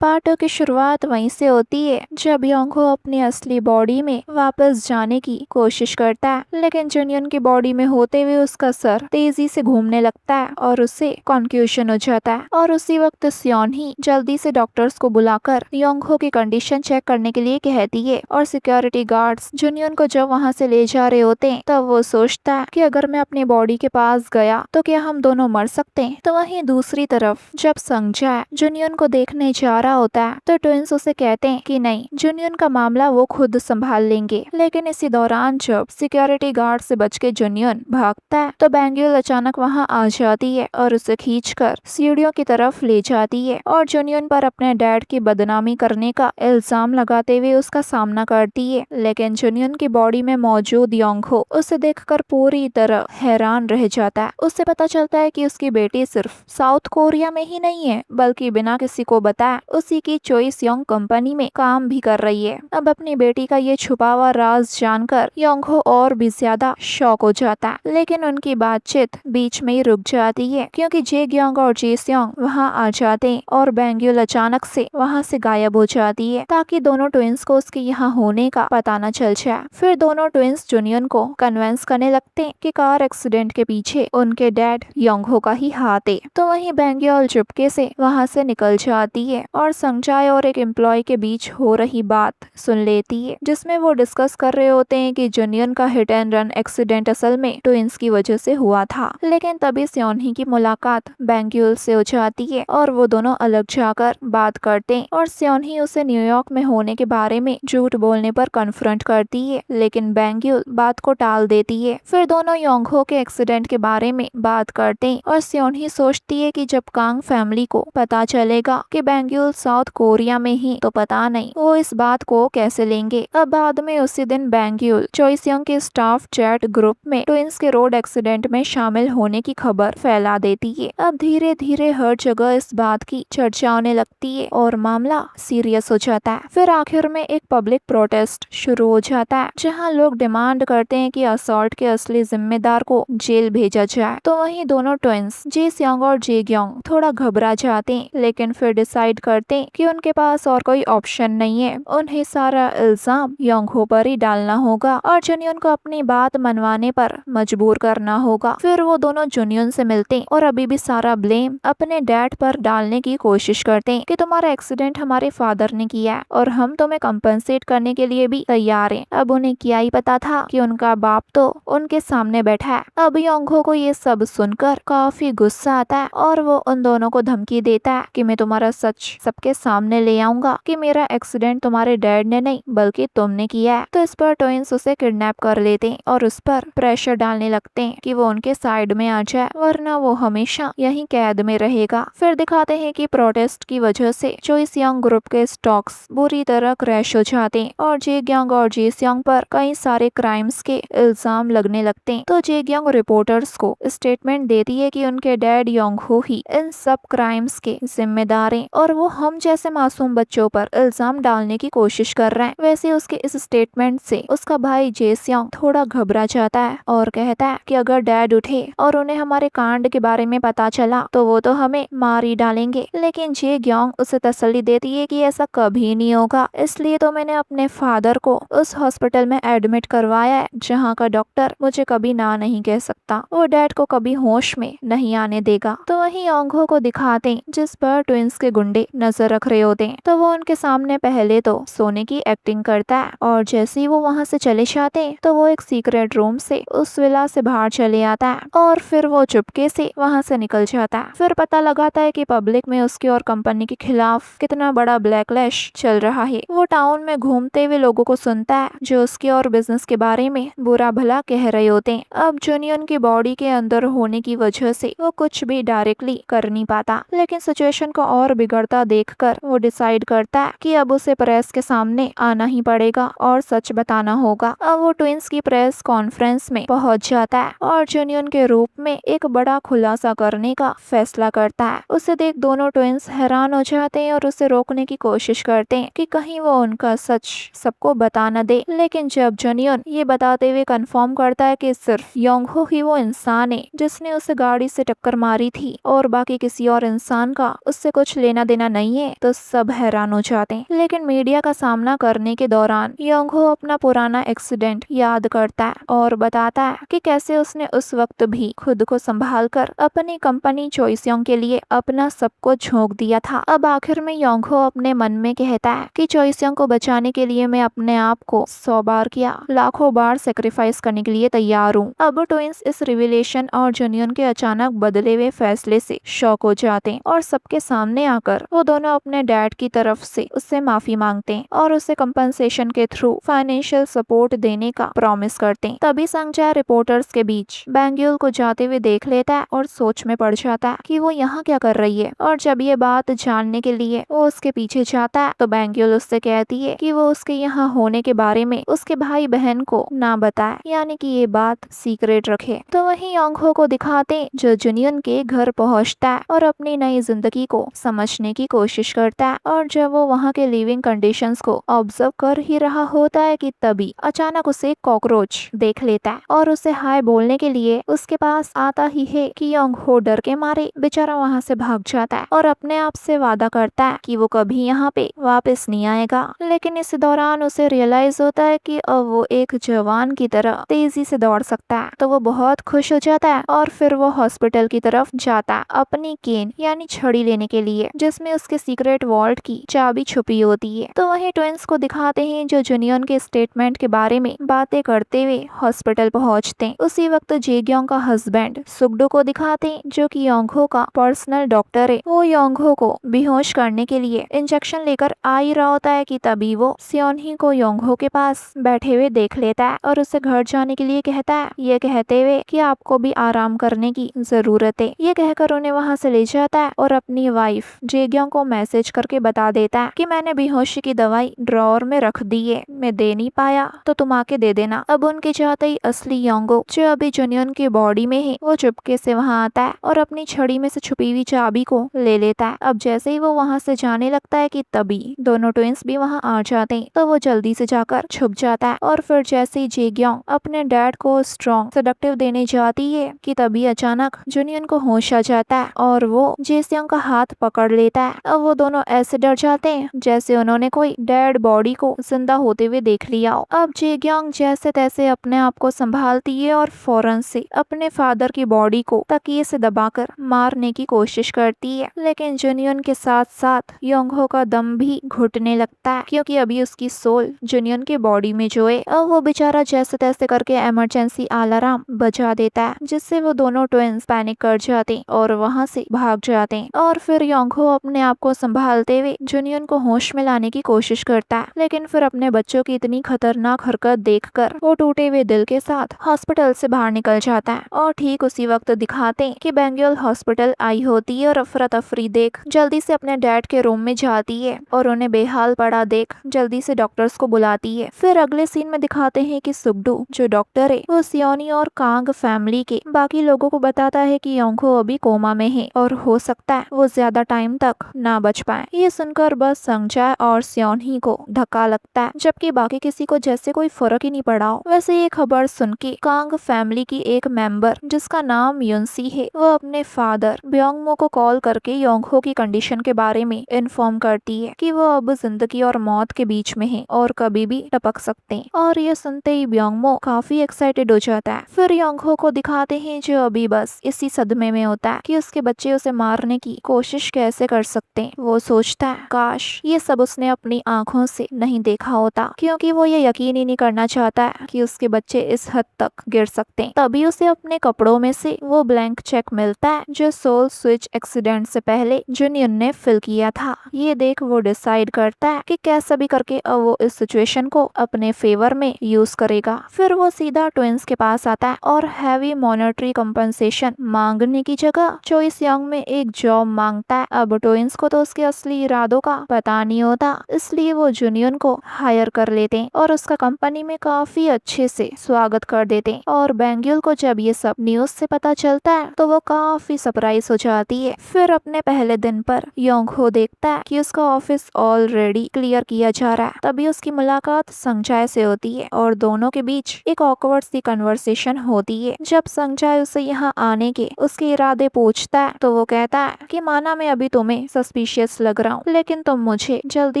पार्टों की शुरुआत वहीं से होती है जब योंगहो अपनी असली बॉडी में वापस जाने की कोशिश करता है, लेकिन जुनयन की बॉडी में होते हुए उसका सर तेजी से घूमने लगता है और उसे कन्फ्यूजन हो जाता है। और उसी वक्त सियोन ही जल्दी से डॉक्टर्स को बुलाकर योंगहो की कंडीशन चेक करने के लिए कहती है। और सिक्योरिटी गार्ड्स जुनयन को जब वहाँ से ले जा रहे होते हैं तब वो सोचता है कि अगर मैं अपनी बॉडी के पास गया तो क्या हम दोनों मर सकते हैं। तो वहीं दूसरी तरफ जब संजय जुनयन को देखने जा रहा होता है तो ट्विंस उसे कहते हैं कि नहीं, जुनयन का मामला वो खुद संभाल लेंगे। लेकिन इसी दौरान जब सिक्योरिटी गार्ड से बच के जुनयन भागता है तो बैंग्यूल अचानक वहाँ आ जाती है और उसे खींचकर सीढ़ियों की तरफ ले जाती है और जुनयन पर अपने डैड की बदनामी करने का इल्जाम लगाते हुए उसका सामना करती है। लेकिन जुनयन की बॉडी में मौजूद योंगहो उसे देखकर पूरी तरह हैरान रह जाता है। उससे पता चलता है कि उसकी बेटी सिर्फ साउथ कोरिया में ही नहीं है बल्कि बिना किसी को बताए उसी की चॉइस योंग कंपनी में काम भी कर रही है। अब अपनी बेटी का ये छुपा हुआ राज जानकर योंगहो और भी ज्यादा शॉक हो जाता है। लेकिन उनकी बातचीत बीच में ही रुक जाती है क्योंकि जेग्योंग और जेस्योंग वहाँ आ जाते हैं और बैंग्यूल अचानक से वहाँ से गायब हो जाती है ताकि दोनों ट्विंस को उसके यहाँ होने का पता न चल जाए। फिर दोनों ट्विंस जुनयन को कन्विंस करने लगते हैं कि कार एक्सीडेंट के पीछे उनके डैड योंगहो का ही हाथ है। तो वहीं बैंग्यूल चुपके से वहाँ से निकल जाती है और संजय और एक एम्प्लॉय के बीच हो रही बात सुन लेती है जिसमें वो डिस्कस कर रहे होते हैं कि जुनयन का हिट एंड रन एक्सीडेंट असल में ट्विंस की वजह से हुआ था। लेकिन तभी सियोनही की मुलाकात बैंग्यूल से हो जाती है और वो दोनों अलग जाकर बात करते हैं और सियोनही उसे न्यूयॉर्क में होने के बारे में झूठ बोलने पर कन्फ्रंट करती है, लेकिन बैंग्यूल बात को टाल देती है। फिर दोनों योंगहो के एक्सीडेंट के बारे में बात करते हैं और सियोनही सोचती है कि जब कांग फैमिली को पता चलेगा कि बैंग्यूल साउथ कोरिया में ही तो पता नहीं वो इस बात को कैसे लेंगे। अब बाद में उसी दिन बैंग्यूल चोइसयोंग के स्टाफ चैट ग्रुप में ट्विंस के रोड एक्सीडेंट में शामिल होने की खबर फैला देती है। अब धीरे धीरे हर जगह इस बात की चर्चा होने लगती है और मामला सीरियस हो जाता है। फिर आखिर में एक पब्लिक प्रोटेस्ट शुरू हो जाता है जहां लोग डिमांड करते हैं कि असॉल्ट के असली जिम्मेदार को जेल भेजा जाए। तो वहीं दोनों ट्विंस जेस्योंग और जेग्योंग थोड़ा घबरा जाते हैं, लेकिन फिर डिसाइड करते हैं कि उनके पास और कोई ऑप्शन नहीं है। उन्हें सारा इल्जाम योंगहो पर ही डालना होगा और जुनयन को अपनी बात मनवाने पर मजबूर करना होगा। फिर वो दोनों जुनयन से मिलते हैं और अभी भी सारा ब्लेम अपने डैड पर डालने की कोशिश करते हैं कि तुम्हारा एक्सीडेंट हमारे फादर ने किया है और हम तुम्हें कंपनसेट करने के लिए भी तैयार हैं। अब उन्हें क्या ही पता था कि उनका बाप तो उनके सामने बैठा है। अब योंगहो को ये सब सुनकर काफी गुस्सा आता है और वो उन दोनों को धमकी देता है कि मैं तुम्हारा सच सबके सामने ले आऊंगा कि मेरा एक्सीडेंट तुम्हारे डैड ने नहीं बल्कि तुमने किया है। तो इस पर ट्विंस उसे किडनैप कर लेते हैं और उस पर प्रेशर डालने लगते हैं कि वो उनके साइड में आ जाए वरना वो हमेशा यहीं कैद में रहेगा। फिर दिखाते हैं कि प्रोटेस्ट की वजह से चोइसयोंग ग्रुप के स्टॉक्स बुरी तरह क्रैश हो जाते हैं और जेग्योंग और जेस्योंग पर कई सारे क्राइम्स के इल्जाम लगने लगते हैं। तो जेग्योंग रिपोर्टर्स को स्टेटमेंट देती है कि उनके डैड योंगहो ही इन सब क्राइम्स के जिम्मेदार हैं और वो हम जैसे मासूम बच्चों पर इल्जाम डालने की कोशिश कर रहे हैं। वैसे उसके इस स्टेटमेंट से उसका भाई जेस्योंग थोड़ा घबरा जाता है और कहता है कि अगर डैड उठे और उन्हें हमारे कांड के बारे में पता चला तो वो तो हमें मार ही डालेंगे। लेकिन जेग्योंग उसे तसल्ली देती है कि ऐसा कभी नहीं होगा, इसलिए तो मैंने अपने फादर को उस हॉस्पिटल में एडमिट करवाया है जहाँ का डॉक्टर मुझे कभी ना नहीं कह सकता, वो डैड को कभी होश में नहीं आने देगा। तो वहीं योंगहो को दिखाते हैं जिस पर ट्विंस के गुंडे नजर रख रहे होते हैं। तो वो उनके सामने पहले तो सोने की एक्टिंग करता है और जैसे ही वो वहाँ से चले जाते हैं तो वो एक सीक्रेट रूम से उस विला से बाहर चले आता है और फिर वो चुपके से वहाँ से निकल जाता है। फिर पता लगाता है कि पब्लिक में उसकी और कंपनी के खिलाफ कितना बड़ा ब्लैकलैश चल रहा है। वो टाउन में घूमते हुए लोगों को सुनता है जो उसके और बिजनेस के बारे में बुरा भला कह रहे होते हैं। अब जुनियन की बॉडी के अंदर होने की वजह से वो कुछ भी डायरेक्टली कर नहीं पाता, लेकिन सिचुएशन को और बिगड़ता देखकर वो डिसाइड करता है कि अब उसे प्रेस के सामने आना ही पड़ेगा और सच बताना होगा। अब वो ट्विंस की प्रेस कॉन्फ्रेंस में पहुंच जाता है और जुनियन के रूप में एक बड़ा खुलासा करने का फैसला करता है। उसे देख दोनों ट्विंस हैरान हो जाते हैं और उसे रोकने की कोशिश करते हैं कि कहीं वो उनका सच सबको बता न दे। लेकिन जब जुनियन ये बताते हुए कंफर्म करता है कि सिर्फ योंगहो ही वो इंसान है जिसने उसे गाड़ी से टक्कर मारी थी और बाकी किसी और इंसान का उससे कुछ लेना देना नहीं नहीं है तो सब हैरान हो जाते हैं। लेकिन मीडिया का सामना करने के दौरान योंग हो अपना पुराना एक्सीडेंट याद करता है और बताता है कि कैसे उसने उस वक्त भी खुद को संभाल कर अपनी कंपनी चॉइसयोंग के लिए अपना सब कुछ झोंक दिया था। अब आखिर में योंग हो अपने मन में कहता है कि चॉइसयोंग को बचाने के लिए मैं अपने आप को 100 बार किया, लाखों बार सेक्रीफाइस करने के लिए तैयार हूँ। अब ट्विंस इस रिविलेशन और जुनियन के अचानक बदले हुए फैसले से शॉक हो जाते हैं और सबके सामने आकर वो दोनों अपने डैड की तरफ से उससे माफी मांगते हैं और उसे कंपनसेशन के थ्रू फाइनेंशियल सपोर्ट देने का प्रॉमिस करते हैं। तभी संजय रिपोर्टर्स के बीच बैंग्यूल को जाते हुए देख लेता है और सोच में पड़ जाता है कि वो यहाँ क्या कर रही है। और जब ये बात जानने के लिए वो उसके पीछे जाता है तो बैंग्यूल उससे कहती है कि वो उसके यहाँ होने के बारे में उसके भाई बहन को ना बताए, यानी कि ये बात सीक्रेट रखे। तो वहीं योंग हो को दिखाते जो जुनियन के घर पहुँचता है और अपनी नई जिंदगी को समझने की कोशिश करता है। और जब वो वहाँ के लिविंग कंडीशंस को ऑब्जर्व कर ही रहा होता है कि तभी अचानक उसे कॉकरोच देख लेता है और उसे हाय बोलने के लिए उसके पास आता ही है कि योंग हो डर के मारे बेचारा वहाँ से भाग जाता है और अपने आप से वादा करता है कि वो कभी यहाँ पे वापस नहीं आएगा। लेकिन इस दौरान उसे रियलाइज होता है कि अब वो एक जवान की तरह तेजी से दौड़ सकता है। तो वो बहुत खुश हो जाता है और फिर वो हॉस्पिटल की तरफ जाता है अपनी केन यानी छड़ी लेने के लिए, जिसमें उसके सीक्रेट वॉल्ट की चाबी छुपी होती है। तो वहीं ट्विंस को दिखाते हैं जो जुनियन के स्टेटमेंट के बारे में बातें करते हुए हॉस्पिटल पहुंचते हैं। उसी वक्त जेग्योंग का हस्बैंड सुगडो को दिखाते हैं जो कि योंग हो का पर्सनल डॉक्टर है। वो योंग हो को बेहोश करने के लिए इंजेक्शन लेकर आ ही रहा होता है कि तभी वो सियोनही को योंग हो के पास बैठे हुए देख लेता है और उसे घर जाने के लिए कहता है, ये कहते हुए कि आपको भी आराम करने की जरूरत है। ये कहकर उन्हें वहाँ से ले जाता है और अपनी वाइफ जेग्योंग को मैसेज करके बता देता है कि मैंने बेहोशी की दवाई ड्रॉअर में रख दी है, मैं दे नहीं पाया तो तुम आके दे देना। अब उनके चाहते ही असली योंगो जो अभी जुनियन की बॉडी में है वो चुपके से वहाँ आता है और अपनी छड़ी में से छुपी हुई चाबी को ले लेता है। अब जैसे ही वो वहाँ से जाने लगता है कि तभी दोनों ट्विंस भी वहाँ आ जाते हैं। तो वो जल्दी से जाकर छुप जाता है और फिर जैसे ही जेग्योंग अपने डैड को स्ट्रॉन्ग सेडक्टिव देने जाती है कि तभी अचानक जुनियन को होश आ जाता है और वो जेसियोंग का हाथ पकड़ लेता है। अब वो दोनों ऐसे डर जाते हैं जैसे उन्होंने कोई डेड बॉडी को जिंदा होते हुए देख लिया हो। अब जेग्योंग जैसे तैसे अपने आप को संभालती है और फौरन से अपने फादर की बॉडी को तकिए से दबाकर मारने की कोशिश करती है। लेकिन जुनियन के साथ साथ योंग हो का दम भी घुटने लगता है क्योंकि अभी उसकी सोल जुनियन के बॉडी में जो है। अब वो बेचारा जैसे तैसे करके इमरजेंसी अलार्म बजा देता है जिससे वो दोनों ट्विंस पैनिक कर जाते हैं और वहाँ से भाग जाते हैं। और फिर योंग हो अपने आप को संभालते हुए जुनियन को होश में लाने की कोशिश करता है, लेकिन फिर अपने बच्चों की इतनी खतरनाक हरकत देखकर वो टूटे हुए दिल के साथ हॉस्पिटल से बाहर निकल जाता है। और ठीक उसी वक्त दिखाते हैं कि बैंग्यूल हॉस्पिटल आई होती है और अफरा तफरी देख जल्दी से अपने डैड के रूम में जाती है और उन्हें बेहाल पड़ा देख जल्दी से डॉक्टर्स को बुलाती है। फिर अगले सीन में दिखाते हैं कि सुगडू जो डॉक्टर है वो सियोनी और कांग फैमिली के बाकी लोगों को बताता है कि योंग हो अभी कोमा में है और हो सकता है वो ज्यादा टाइम तक ना बच पाए। ये सुनकर बस संजय और सियोनी को धक्का लगता है जबकि बाकी किसी को जैसे कोई फर्क ही नहीं पड़ा हो। वैसे ये खबर सुन के कांग फैमिली की एक मेंबर जिसका नाम युनसी है वो अपने फादर ब्योंगमो को कॉल करके योंग हो की कंडीशन के बारे में इन्फॉर्म करती है कि वो अब जिंदगी और मौत के बीच में है और कभी भी टपक सकते हैं। और ये सुनते ही ब्योंगमो काफी एक्साइटेड हो जाता है। फिर योंग हो को दिखाते हैं जो अभी बस इसी सदमे में होता है कि उसके बच्चे उसे मारने की कोशिश कैसे कर सकते हैं। वो सोचता है काश ये सब उसने अपनी आंखों से नहीं देखा होता क्योंकि वो ये यकीन ही नहीं करना चाहता है कि उसके बच्चे इस हद तक गिर सकते हैं। तभी उसे अपने कपड़ों में से वो ब्लैंक चेक मिलता है जो सोल स्विच एक्सीडेंट से पहले जुनियन ने फिल किया था। ये देख वो डिसाइड करता है कि कैसा भी करके अब वो इस सिचुएशन को अपने फेवर में यूज करेगा। फिर वो सीधा ट्विंस के पास आता है और हैवी मॉनेटरी कंपनसेशन मांगने की जगह चॉइस योंग में एक जॉब मांगता है। अब ट्विंस को तो उसके असली इरादों का पता नहीं होता, इसलिए वो जुनियन को हायर कर लेते हैं और उसका कंपनी में काफी अच्छे से स्वागत कर देते हैं। और बैंग्यूल को जब ये सब न्यूज से पता चलता है तो वो काफी सरप्राइज हो जाती है। फिर अपने पहले दिन पर योंग हो देखता है कि उसका ऑफिस ऑलरेडी क्लियर किया जा रहा है। तभी उसकी मुलाकात संजय से होती है और दोनों के बीच एक ऑकवर्ड सी कन्वर्सेशन होती है। जब संजय उसे यहाँ आने के उसके इरादे पूछता है तो वो कहता है कि माना मैं अभी तुम्हें सस्पेंड सस्पिशियस लग रहा हूँ, लेकिन तुम मुझे जल्दी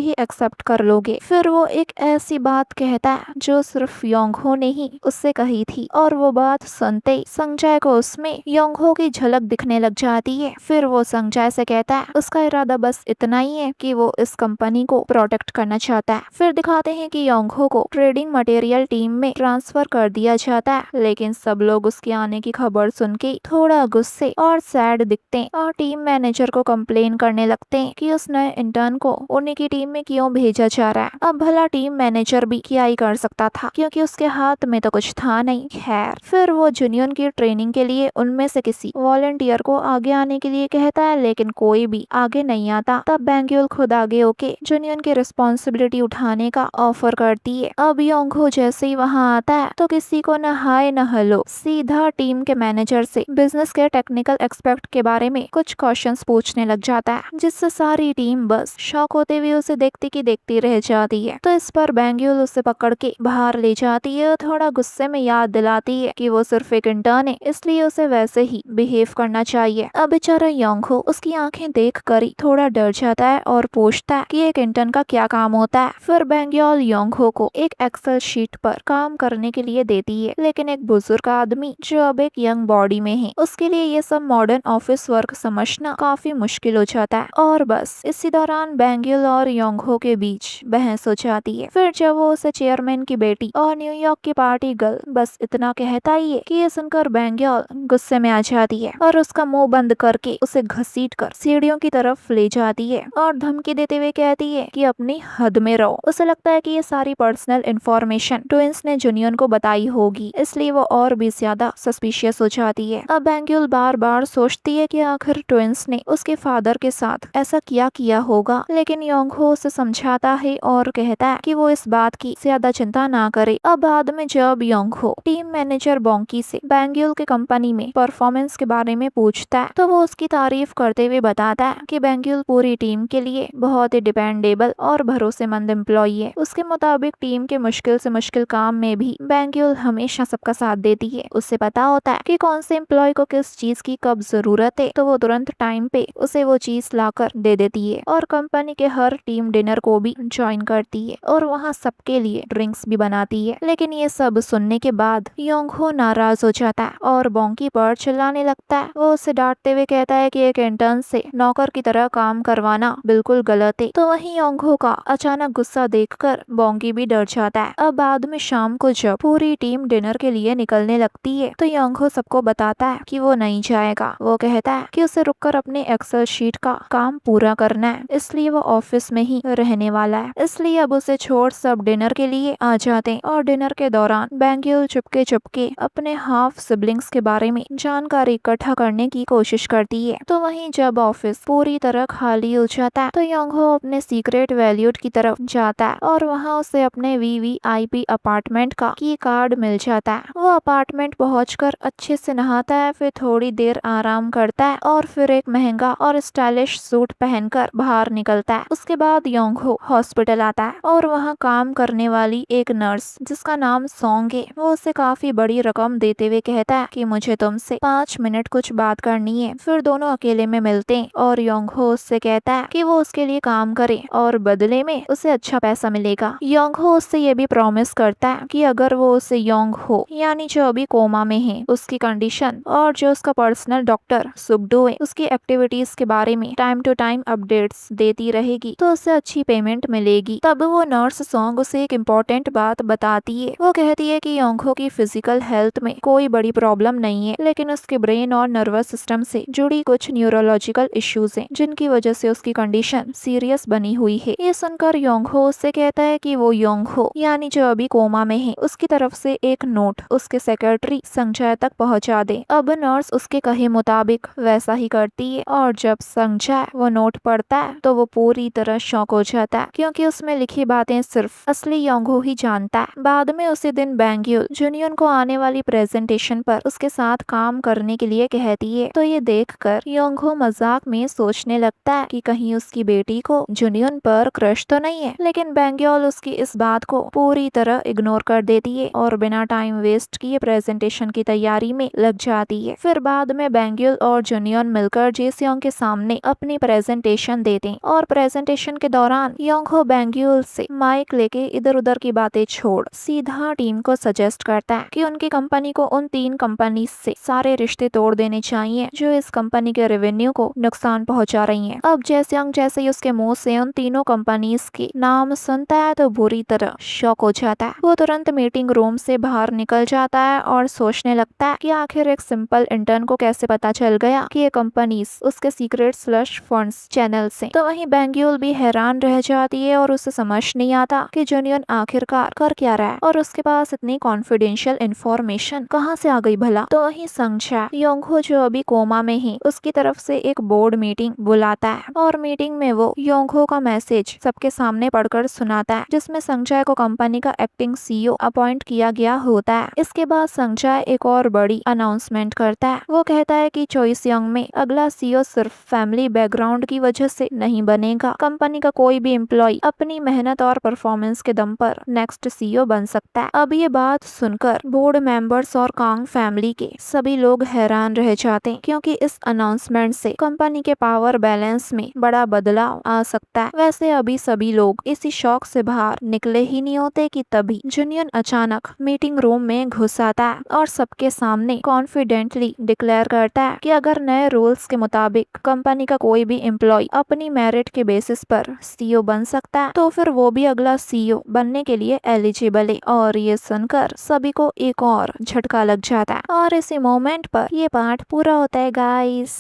ही एक्सेप्ट कर लोगे। फिर वो एक ऐसी बात कहता है जो सिर्फ योंगहो ने ही उससे कही थी, और वो बात सुनते ही संजय को उसमें योंगहो की झलक दिखने लग जाती है। फिर वो संजय से कहता है उसका इरादा बस इतना ही है कि वो इस कंपनी को प्रोटेक्ट करना चाहता है। फिर दिखाते हैं कि योंगहो को ट्रेडिंग मटेरियल टीम में ट्रांसफर कर दिया जाता है, लेकिन सब लोग उसके आने की खबर सुन के थोड़ा गुस्से और सैड दिखते हैं और टीम मैनेजर को कंप्लेन करने लगते हैं कि उस नए इंटर्न को उन्हीं की टीम में क्यों भेजा जा रहा है। अब भला टीम मैनेजर भी क्या ही कर सकता था, क्योंकि उसके हाथ में तो कुछ था नहीं। खैर, फिर वो जुनियन की ट्रेनिंग के लिए उनमें से किसी वॉलंटियर को आगे आने के लिए कहता है, लेकिन कोई भी आगे नहीं आता। तब बैंग्यूल खुद आगे होके जुनियन की रिस्पॉन्सिबिलिटी उठाने का ऑफर करती है। अब योंगहो जैसे ही वहाँ आता है तो किसी को न हाय न हेलो, सीधा टीम के मैनेजर से बिजनेस के टेक्निकल एक्सपेक्ट के बारे में कुछ क्वेश्चंस पूछने लग जाता है, जिससे सारी टीम बस शॉक होते हुए उसे देखती की देखती रह जाती है। तो इस पर बैंग्यूल उसे पकड़ के बाहर ले जाती है और थोड़ा गुस्से में याद दिलाती है कि वो सिर्फ एक इंटर्न है, इसलिए उसे वैसे ही बिहेव करना चाहिए। अब बेचारा योंगहो उसकी आंखें देख कर ही थोड़ा डर जाता है और पूछता है कि एक इंटर्न का क्या काम होता है। फिर बैंग्यूल योंगहो को एक एक्सेल शीट पर काम करने के लिए देती है, लेकिन एक बुजुर्ग आदमी जो अब एक यंग बॉडी में है, उसके लिए ये सब मॉडर्न ऑफिस वर्क समझना काफी मुश्किल हो जाता है। और बस इसी दौरान बैंग्यूल और योंगहो के बीच बहस हो जाती है। फिर जब वो उसे चेयरमैन की बेटी और न्यूयॉर्क की पार्टी गर्ल बस इतना कहता ही है कि ये सुनकर बैंग्यूल गुस्से में आ जाती है और उसका मुंह बंद करके उसे घसीट कर सीढ़ियों की तरफ ले जाती है और धमकी देते हुए कहती है कि अपनी हद में रहो। उसे लगता है कि ये सारी पर्सनल इंफॉर्मेशन ट्विंस ने जुनियन को बताई होगी, इसलिए वो और भी ज्यादा सस्पिशियस हो जाती है। अब बैंग्यूल बार बार सोचती है कि आखिर ट्विंस ने उसके फादर के साथ ऐसा किया होगा, लेकिन योंगहो उसे समझाता है और कहता है कि वो इस बात की ज्यादा चिंता ना करे। अब बाद में जब योंगहो टीम मैनेजर बॉन्की से बैंग्यूल के कंपनी में परफॉर्मेंस के बारे में पूछता है, तो वो उसकी तारीफ करते हुए बताता है कि बैंग्यूल पूरी टीम के लिए बहुत ही डिपेंडेबल और भरोसेमंद एम्प्लॉई है। उसके मुताबिक टीम के मुश्किल से मुश्किल काम में भी बैंग्यूल हमेशा सबका साथ देती है। उसे पता होता है कि कौन से एम्प्लॉय को किस चीज की कब जरूरत है, तो वो तुरंत टाइम पे उसे वो चीज लाकर दे देती है और कंपनी के हर टीम डिनर को भी ज्वाइन करती है और वहाँ सबके लिए ड्रिंक्स भी बनाती है। लेकिन ये सब सुनने के बाद योंगहो नाराज हो जाता है और बॉन्की पर चिल्लाने लगता है। वो उसे डांटते हुए कहता है कि एक इंटर्न से नौकर की तरह काम करवाना बिल्कुल गलत है। तो वहीं योंगहो का अचानक गुस्सा देखकर बॉन्की भी डर जाता है। अब बाद में शाम को जब पूरी टीम डिनर के लिए निकलने लगती है, तो योंगहो सबको बताता है कि वो नहीं जाएगा। वो कहता है कि उसे रुककर अपने एक्सेल शीट का काम पूरा करना है, इसलिए वो ऑफिस में ही रहने वाला है। इसलिए अब उसे छोड़ सब डिनर के लिए आ जाते हैं और डिनर के दौरान बैंग्यूल चुपके चुपके अपने हाफ सिबलिंग्स के बारे में जानकारी इकट्ठा करने की कोशिश करती है। तो वहीं जब ऑफिस पूरी तरह खाली हो जाता है, तो योंगहो अपने सीक्रेट वैल्यूड की तरफ जाता है और वहाँ उसे अपने वीवीआईपी अपार्टमेंट का की कार्ड मिल जाता है। वो अपार्टमेंट पहुंचकर अच्छे से नहाता है, फिर थोड़ी देर आराम करता है और फिर एक महंगा और स्टाइलिश सूट पहनकर बाहर निकलता है। उसके बाद योंगहो हॉस्पिटल आता है और वहाँ काम करने वाली एक नर्स जिसका नाम सॉन्ग है, वो उसे काफी बड़ी रकम देते हुए कहता है कि मुझे तुमसे 5 मिनट कुछ बात करनी है। फिर दोनों अकेले में मिलते हैं और योंगहो उससे कहता है कि वो उसके लिए काम करे और बदले में उसे अच्छा पैसा मिलेगा। योंगहो उससे ये भी प्रॉमिस करता है कि अगर वो उसे योंगहो यानी जो अभी कोमा में है उसकी कंडीशन और जो उसका पर्सनल डॉक्टर सुबडो है उसकी एक्टिविटीज के बारे में टाइम टू टाइम अपडेट्स देती रहेगी, तो उसे अच्छी पेमेंट मिलेगी। तब वो नर्स सॉन्ग उसे एक इम्पोर्टेंट बात बताती है। वो कहती है कि योंगहो की फिजिकल हेल्थ में कोई बड़ी प्रॉब्लम नहीं है, लेकिन उसके ब्रेन और नर्वस सिस्टम से जुड़ी कुछ न्यूरोलॉजिकल इश्यूज हैं, जिनकी वजह से उसकी कंडीशन सीरियस बनी हुई है। ये सुनकर योंगहो उससे कहता है कि वो योंगहो यानी जो अभी कोमा में है उसकी तरफ से एक नोट उसके सेक्रेटरी संजय तक पहुंचा दे। अब नर्स उसके कहे मुताबिक वैसा ही करती है और जब संजय वो नोट पढ़ता है तो वो पूरी तरह शॉक हो जाता है, क्योंकि उसमें लिखी बातें सिर्फ असली योंगहो ही जानता है। बाद में उसी दिन बैंग्यूल जुनियन को आने वाली प्रेजेंटेशन पर उसके साथ काम करने के लिए कहती है। तो ये देखकर योंगहो मजाक में सोचने लगता है कि कहीं उसकी बेटी को जुनियन पर क्रश तो नहीं है, लेकिन बैंग्यूल उसकी इस बात को पूरी तरह इग्नोर कर देती है और बिना टाइम वेस्ट किए प्रेजेंटेशन की तैयारी में लग जाती है। फिर बाद में बैंग्यूल और जुनियन मिलकर जेसियोंग के सामने अपनी प्रेजेंटेशन देते और प्रेजेंटेशन के दौरान योंगहो बैंग्यूल से माइक लेके इधर उधर की बातें छोड़ सीधा टीम को सजेस्ट करता है कि उनकी कंपनी को उन 3 कंपनी से सारे रिश्ते तोड़ देने चाहिए जो इस कंपनी के रेवेन्यू को नुकसान पहुंचा रही हैं। अब जैसे ही उसके मुंह से उन तीनों कंपनीज के नाम सुनता है तो बुरी तरह शॉक हो जाता है। वो तुरंत मीटिंग रूम से बाहर निकल जाता है और सोचने लगता है कि आखिर एक सिंपल इंटर्न को कैसे पता चल गया कि ये कंपनीज उसके सीक्रेट स्लश फंड्स चैनल से। तो वहीं बैंग्यूल भी हैरान रह जाती है और उसे समझ नहीं आता कि जुनियन आखिरकार कर क्या रहा है और उसके पास इतनी कॉन्फिडेंशियल इंफॉर्मेशन कहाँ से आ गई भला। तो वहीं संगचा योंगहो जो अभी कोमा में ही उसकी तरफ से एक बोर्ड मीटिंग बुलाता है और मीटिंग में वो योंगहो का मैसेज सबके सामने पढ़कर सुनाता है जिसमें संगचाय को कंपनी का एक्टिंग सीईओ अपॉइंट किया गया होता है। इसके बाद संगचाय एक और बड़ी अनाउंसमेंट करता है। वो कहता है कि चॉइस यंग में अगला सीईओ सिर्फ फैमिली बैकग्राउंड की वजह से नहीं बनेगा। कंपनी का कोई भी एम्प्लॉय अपनी मेहनत और परफॉर्मेंस के दम पर नेक्स्ट सीईओ बन सकता है। अब ये बात सुनकर बोर्ड मेंबर्स और कांग फैमिली के सभी लोग हैरान रह जाते हैं क्योंकि इस अनाउंसमेंट से कंपनी के पावर बैलेंस में बड़ा बदलाव आ सकता है। वैसे अभी सभी लोग इसी शौक से बाहर निकले ही नहीं होते कि तभी जुनियन अचानक मीटिंग रूम में घुस आता है और सबके सामने कॉन्फिडेंटली डिक्लेयर करता है कि अगर नए रूल्स के मुताबिक कंपनी का कोई भी एम्प्लॉय अपनी मेरिट के बेसिस पर सीईओ बन सकता है तो फिर वो भी अगला सीईओ बनने के लिए एलिजिबल है। और ये सुनकर सभी को एक और झटका लग जाता है और इसी मोमेंट पर ये पार्ट पूरा होता है गाइस।